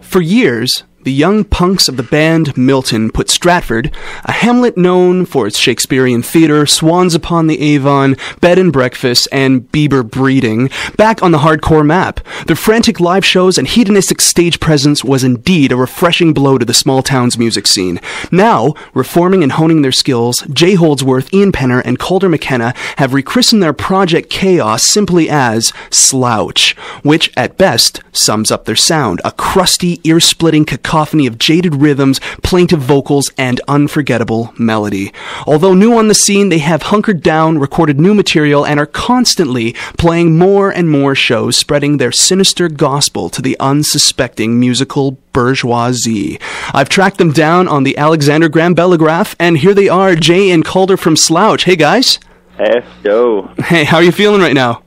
For years, the young punks of the band Milton put Stratford, a hamlet known for its Shakespearean theatre, swans upon the Avon, bed and breakfast, and Bieber breeding, back on the hardcore map. Their frantic live shows and hedonistic stage presence was indeed a refreshing blow to the small town's music scene. Now, reforming and honing their skills, Jay Holdsworth, Ian Penner, and Calder McKenna have rechristened their Project Chaos simply as Slouch, which, at best, sums up their sound, a crusty, ear-splitting cacophony of jaded rhythms, plaintive vocals, and unforgettable melody. Although new on the scene, they have hunkered down, recorded new material, and are constantly playing more and more shows, spreading their sinister gospel to the unsuspecting musical bourgeoisie. I've tracked them down on the Alexander Graham Bellograph, and here they are, Jay and Calder from Slouch. Hey, guys. Hey, yo. Hey, how are you feeling right now?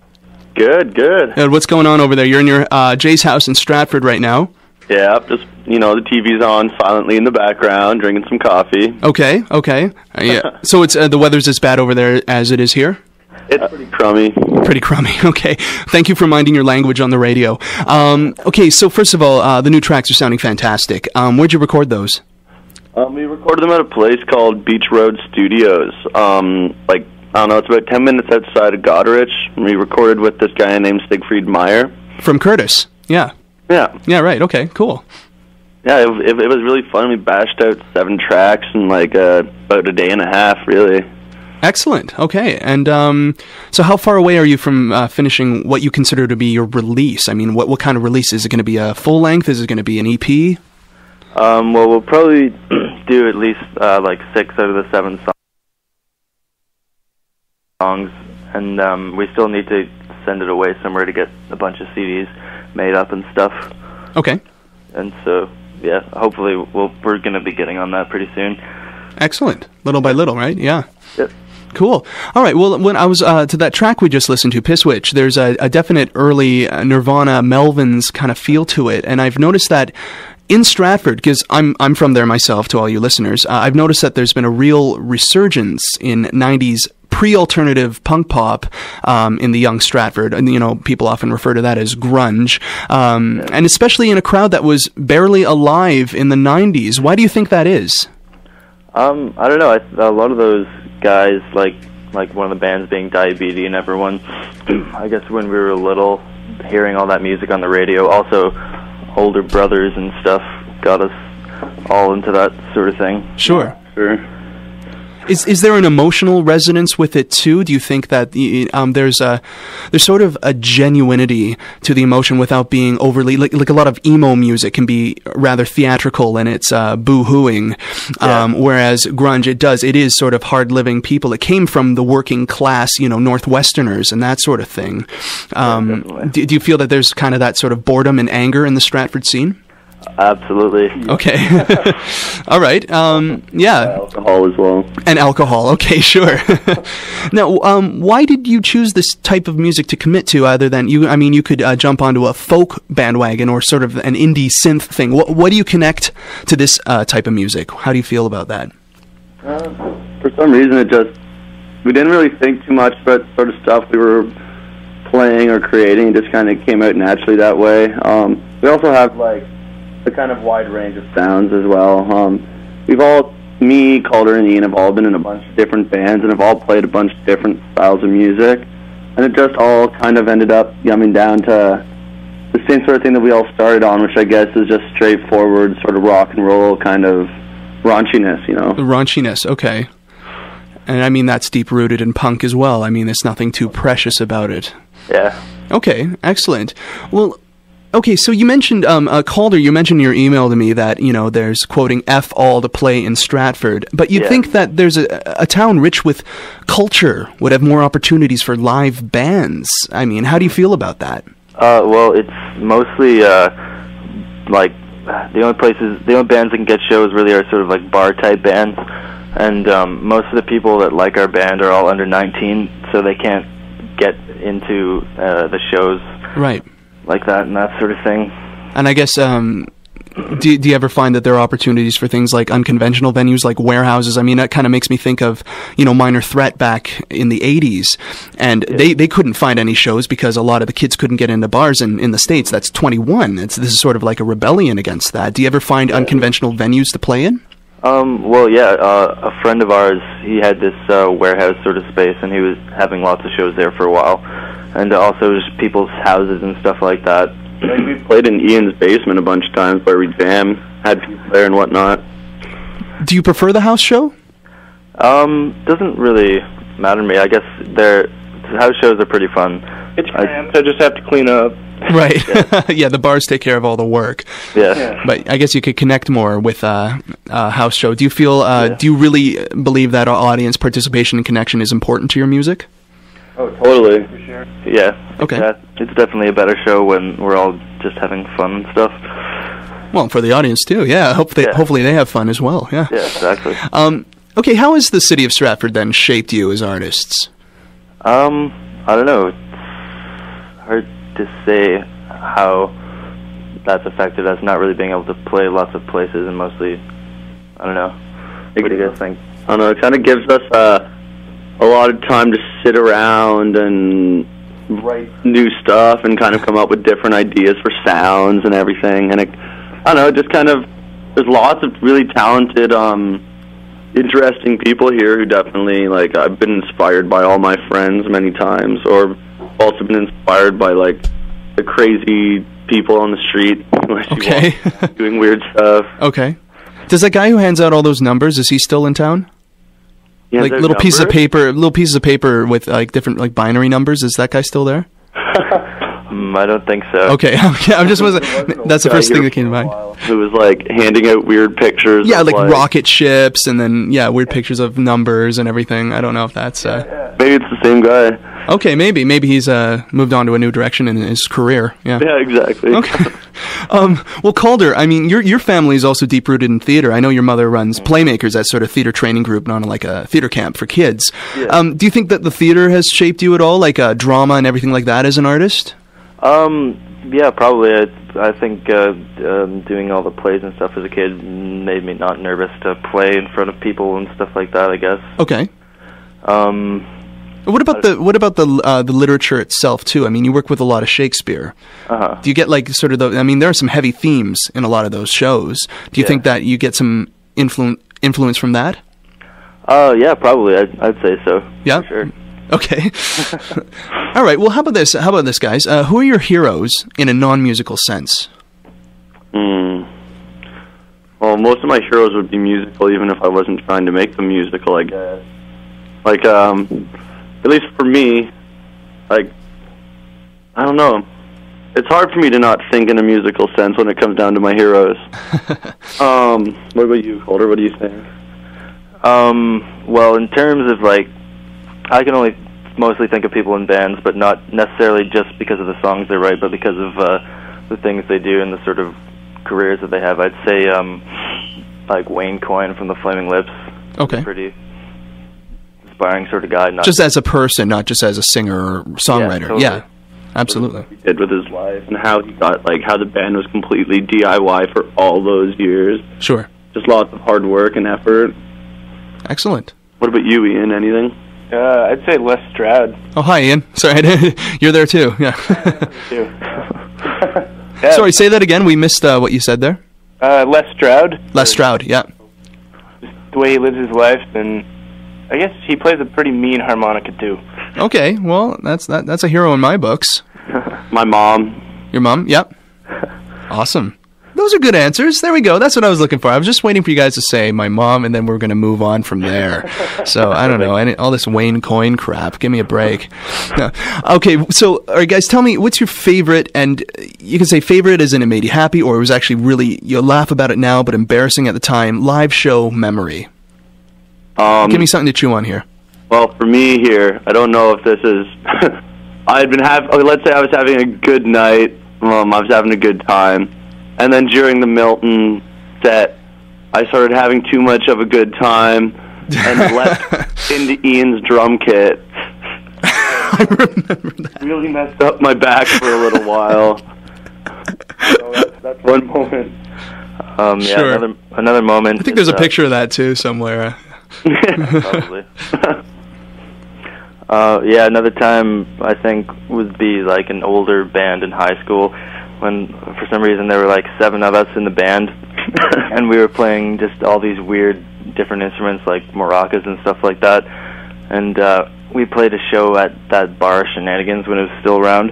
Good. What's going on over there? You're in your Jay's house in Stratford right now. Yeah, just, the TV's on silently in the background, drinking some coffee. Okay. Yeah. So it's the weather's as bad over there as it is here? It's pretty crummy. Pretty crummy, okay. Thank you for minding your language on the radio. Okay, so first of all, the new tracks are sounding fantastic. Where'd you record those? We recorded them at a place called Beach Road Studios. It's about 10 minutes outside of Goderich. We recorded with this guy named Siegfried Meyer. From Curtis, yeah. Yeah, right, okay, cool. Yeah, it was really fun. We bashed out 7 tracks in about a day and a half, really. Excellent, okay. And so how far away are you from finishing what you consider to be your release? I mean, what kind of release? Is it going to be a full length? Is it going to be an EP? Well, we'll probably do at least 6 out of the 7 songs, and we still need to send it away somewhere to get a bunch of CDs made up and stuff. Okay. And so, yeah, hopefully we're going to be getting on that pretty soon. Excellent. Little by little, right? Yeah. Yep. Cool. All right. Well, when I was to that track we just listened to, Piss Witch, there's a definite early Nirvana, Melvins kind of feel to it, and I've noticed that in Stratford, because I'm from there myself, to all you listeners, I've noticed that there's been a real resurgence in 90s pre-alternative punk pop in the young Stratford, and people often refer to that as grunge, and especially in a crowd that was barely alive in the 90s. Why do you think that is? I don't know. A lot of those guys, like one of the bands being Diabetes and everyone, I guess when we were little, hearing all that music on the radio, also older brothers and stuff got us all into that sort of thing. Sure. Sure. Is there an emotional resonance with it too? Do you think that there's sort of a genuinity to the emotion without being overly like a lot of emo music can be rather theatrical and it's boo-hooing, whereas grunge it is sort of hard living people. It came from the working class, Northwesterners and that sort of thing. Do you feel that there's kind of that sort of boredom and anger in the Stratford scene? Absolutely. Okay. All right. Yeah. Alcohol as well. And alcohol. Okay, sure. Now, why did you choose this type of music to commit to other than you could jump onto a folk bandwagon or sort of an indie synth thing. What do you connect to this type of music? How do you feel about that? For some reason, we didn't really think too much about sort of stuff we were playing or creating. It just kind of came out naturally that way. We also have a kind of wide range of sounds as well. Me, Calder, and Ian have all been in a bunch of different bands and have all played a bunch of different styles of music, and it just all kind of ended up coming down to the same sort of thing that we all started on, which I guess is just straightforward sort of rock and roll kind of raunchiness, The raunchiness, okay. And I mean, that's deep-rooted in punk as well. I mean, there's nothing too precious about it. Yeah. Okay, excellent. Well, okay, so you mentioned, Calder, you mentioned in your email to me that, there's, quoting, F all to play in Stratford, but you'd think that there's a town rich with culture would have more opportunities for live bands. I mean, how do you feel about that? Well, it's mostly, the only bands that can get shows really are sort of bar-type bands, and most of the people that like our band are all under 19, so they can't get into the shows. Right. Like that and that sort of thing. And I guess Do you ever find that there are opportunities for things like unconventional venues, like warehouses? I mean, that kind of makes me think of, Minor Threat back in the 80s, and they couldn't find any shows because a lot of the kids couldn't get into bars in the States. That's 21. This is sort of like a rebellion against that. Do you ever find unconventional venues to play in? Well, yeah, a friend of ours, he had this warehouse sort of space, and he was having lots of shows there for a while, and also just people's houses and stuff like that. Like, we played in Ian's basement a bunch of times where we jam, had people there and whatnot. Do you prefer the house show? Doesn't really matter to me. I guess house shows are pretty fun. It's cramped. I just have to clean up. Right. Yeah, the bars take care of all the work. Yeah. But I guess you could connect more with a house show. Do you feel, do you really believe that audience participation and connection is important to your music? Oh, totally. For sure. Yeah. Okay. It's definitely a better show when we're all just having fun and stuff. Well, for the audience too, yeah. Hopefully they have fun as well, yeah. Yeah, exactly. Okay, how has the city of Stratford then shaped you as artists? I don't know. It's hard to say how that's affected us not really being able to play lots of places and mostly, I don't know. What do you guys think? I don't know, it kind of gives us a lot of time to sit around and write new stuff and kind of come up with different ideas for sounds and everything. And I don't know, just kind of, there's lots of really talented, interesting people here who definitely, like, I've been inspired by all my friends many times, or also been inspired by, like, the crazy people on the street Okay. doing weird stuff. Okay. Does that guy who hands out all those numbers, is he still in town? Yeah, Like little pieces of paper with like different like binary numbers. Is that guy still there? I don't think so. Okay. I'm just wasn't. That's the first thing that came to mind. Who was like handing out weird pictures. Yeah, of, like rocket ships, and then weird pictures of numbers and everything. I don't know if that's. Maybe it's the same guy. Okay, maybe he's moved on to a new direction in his career. Yeah. Yeah, exactly. Okay. Well, Calder, I mean, your family is also deep rooted in theater. I know your mother runs Playmakers, that sort of theater training group, not like a theater camp for kids. Yeah. Do you think that the theater has shaped you at all, like drama and everything like that, as an artist? Yeah, probably. I think doing all the plays and stuff as a kid made me not nervous to play in front of people and stuff like that, I guess. Okay. What about the literature itself too? I mean, you work with a lot of Shakespeare. Uh-huh. Do you get like sort of there are some heavy themes in a lot of those shows. Do you think that you get some influence from that? Yeah, probably. I'd say so. Yeah. For sure. Okay. All right. Well, how about this? Guys? Who are your heroes in a non-musical sense? Well, most of my heroes would be musical, even if I wasn't trying to make them musical, I guess. Like, at least for me, like, I don't know. It's hard for me to not think in a musical sense when it comes down to my heroes. What about you, Calder? What do you think? Well, in terms of, like, I can only mostly think of people in bands, but not necessarily just because of the songs they write, but because of the things they do and the sort of careers that they have. I'd say, like, Wayne Coyne from the Flaming Lips. Okay. Pretty inspiring sort of guy. Not just as a person, not just as a singer or songwriter. Yeah, totally. Yeah, absolutely. What he did with his life and how he got, like, how the band was completely DIY for all those years. Sure. Just lots of hard work and effort. Excellent. What about you, Ian? Anything? I'd say Les Stroud. Oh, hi, Ian. Sorry, you're there too. Yeah. Too. Sorry, say that again. We missed what you said there. Les Stroud. Les Stroud, yeah. Just the way he lives his life, and I guess he plays a pretty mean harmonica too. Okay, well, that's a hero in my books. My mom. Your mom? Yep. Awesome. Those are good answers. There we go. That's what I was looking for. I was just waiting for you guys to say my mom, and then we're going to move on from there. So, I don't know. All this Wayne Coyne crap. Give me a break. No. Okay, so, all right, guys, tell me, what's your favorite, and you can say favorite as in it made you happy, or it was actually really, you'll laugh about it now, but embarrassing at the time, live show memory? Give me something to chew on here. Well, for me here, I don't know if this is... let's say I was having a good night. I was having a good time. And then during the Milton set, I started having too much of a good time and leapt into Ian's drum kit. I remember that. Really messed up my back for a little while. So that's one moment. Yeah, Sure. another moment. I think there's a picture of that too somewhere. Probably. Yeah, another time I think would be like an older band in high school when for some reason there were like 7 of us in the band and we were playing just all these weird different instruments like maracas and stuff like that. And we played a show at that bar Shenanigans when it was still around,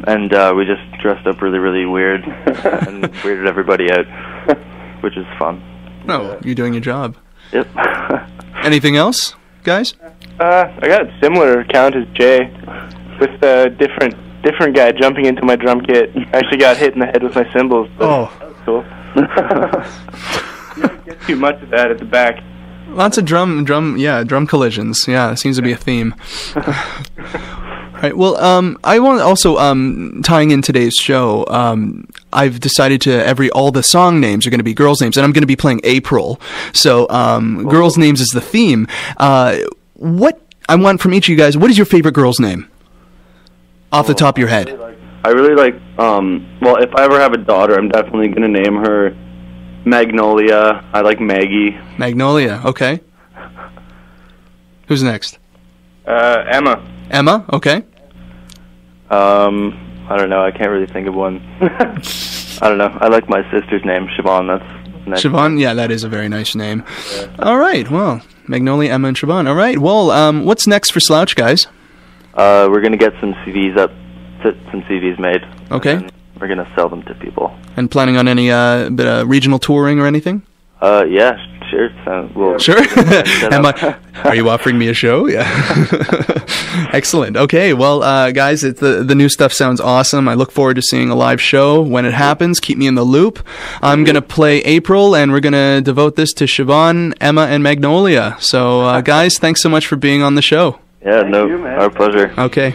and we just dressed up really, really weird and weirded everybody out, which is fun. Oh, you're doing your job. Yep. Anything else, guys? I got a similar account as Jay, with a different guy jumping into my drum kit. I actually got hit in the head with my cymbals. Oh, that was cool. You don't get too much of that at the back. lots of drum collisions. Yeah, it seems to be a theme. Right. Well, I want to also tying in today's show. I've decided to all the song names are going to be girls' names, and I'm going to be playing April. So, girls' names is the theme. What I want from each of you guys, what is your favorite girl's name? Off the top of your head. I really like, well, if I ever have a daughter, I'm definitely going to name her Magnolia. I like Maggie. Magnolia, okay. Who's next? Emma. Emma, okay. I don't know. I can't really think of one. I don't know. I like my sister's name, Siobhan. That's next. Siobhan, yeah, that is a very nice name. Yeah. All right, well, Magnolia, Emma, and Siobhan. All right, well, what's next for Slouch, guys? We're going to get some CDs some CDs made. Okay. And we're going to sell them to people. And planning on any bit of regional touring or anything? Yeah, sure. Sure. Are you offering me a show? Yeah. Excellent. Okay, well, guys, the new stuff sounds awesome. I look forward to seeing a live show when it happens. Keep me in the loop. I'm going to play April, and we're going to devote this to Siobhan, Emma, and Magnolia. So, guys, thanks so much for being on the show. Yeah, our pleasure. Okay.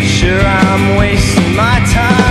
Sure, I'm wasting my time.